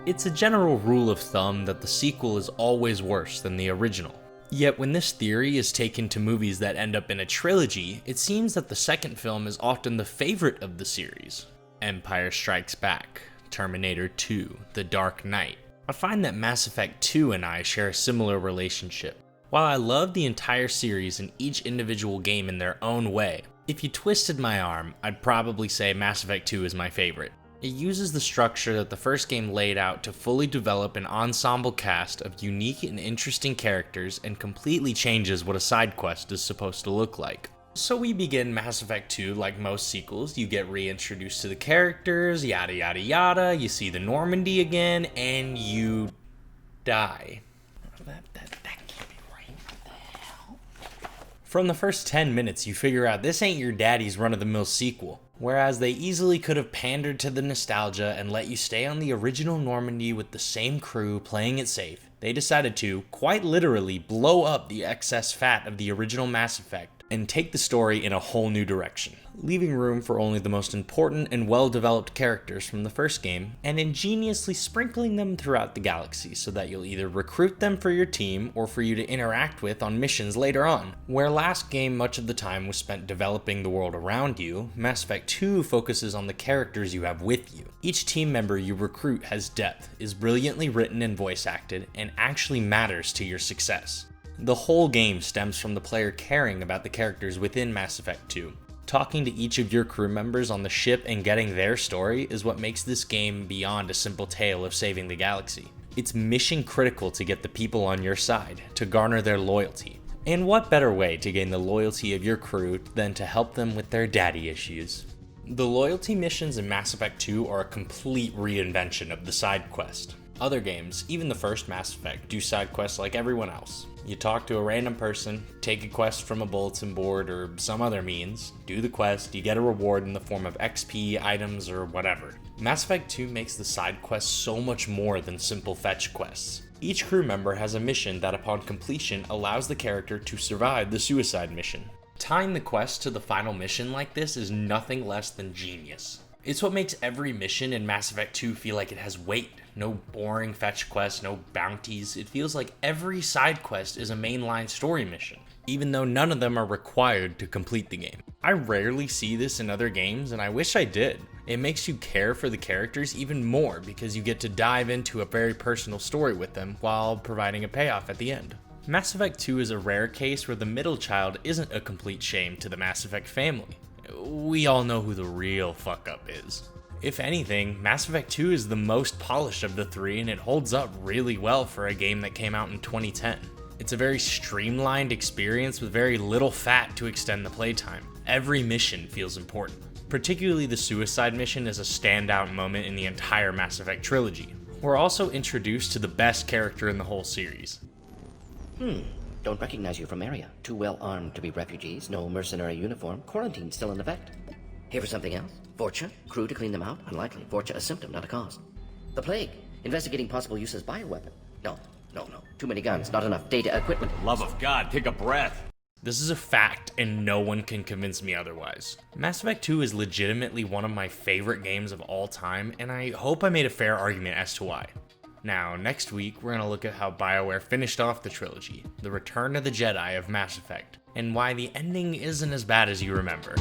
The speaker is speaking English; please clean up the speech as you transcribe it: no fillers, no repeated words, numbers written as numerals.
It's a general rule of thumb that the sequel is always worse than the original. Yet when this theory is taken to movies that end up in a trilogy, it seems that the second film is often the favorite of the series. Empire Strikes Back, Terminator 2, The Dark Knight. I find that Mass Effect 2 and I share a similar relationship. While I love the entire series and each individual game in their own way, if you twisted my arm, I'd probably say Mass Effect 2 is my favorite. It uses the structure that the first game laid out to fully develop an ensemble cast of unique and interesting characters and completely changes what a side quest is supposed to look like. So we begin Mass Effect 2 like most sequels. You get reintroduced to the characters, yada yada yada, you see the Normandy again, and you die. That can't be right. What the hell? From the first 10 minutes, you figure out this ain't your daddy's run-of-the-mill sequel. Whereas they easily could have pandered to the nostalgia and let you stay on the original Normandy with the same crew playing it safe, they decided to, quite literally, blow up the excess fat of the original Mass Effect and take the story in a whole new direction, leaving room for only the most important and well-developed characters from the first game, and ingeniously sprinkling them throughout the galaxy so that you'll either recruit them for your team or for you to interact with on missions later on. Where last game much of the time was spent developing the world around you, Mass Effect 2 focuses on the characters you have with you. Each team member you recruit has depth, is brilliantly written and voice acted, and actually matters to your success. The whole game stems from the player caring about the characters within Mass Effect 2. Talking to each of your crew members on the ship and getting their story is what makes this game beyond a simple tale of saving the galaxy. It's mission critical to get the people on your side, to garner their loyalty. And what better way to gain the loyalty of your crew than to help them with their daddy issues? The loyalty missions in Mass Effect 2 are a complete reinvention of the side quest. Other games, even the first Mass Effect, do side quests like everyone else. You talk to a random person, take a quest from a bulletin board or some other means, do the quest, you get a reward in the form of XP, items, or whatever. Mass Effect 2 makes the side quests so much more than simple fetch quests. Each crew member has a mission that upon completion allows the character to survive the suicide mission. Tying the quest to the final mission like this is nothing less than genius. It's what makes every mission in Mass Effect 2 feel like it has weight. No boring fetch quests, no bounties. It feels like every side quest is a mainline story mission, even though none of them are required to complete the game. I rarely see this in other games, and I wish I did. It makes you care for the characters even more because you get to dive into a very personal story with them while providing a payoff at the end. Mass Effect 2 is a rare case where the middle child isn't a complete shame to the Mass Effect family. We all know who the real fuck-up is. If anything, Mass Effect 2 is the most polished of the three, and it holds up really well for a game that came out in 2010. It's a very streamlined experience with very little fat to extend the playtime. Every mission feels important. Particularly the suicide mission is a standout moment in the entire Mass Effect trilogy. We're also introduced to the best character in the whole series. Don't recognize you from area. Too well armed to be refugees, no mercenary uniform, quarantine still in effect. Here for something else? Fortune? Crew to clean them out? Unlikely. Fortune a symptom, not a cause. The plague? Investigating possible use as bioweapon? No. Too many guns, not enough data equipment. Love of God, take a breath. This is a fact, and no one can convince me otherwise. Mass Effect 2 is legitimately one of my favorite games of all time, and I hope I made a fair argument as to why. Now, next week, we're going to look at how BioWare finished off the trilogy, the Return of the Jedi of Mass Effect, and why the ending isn't as bad as you remember.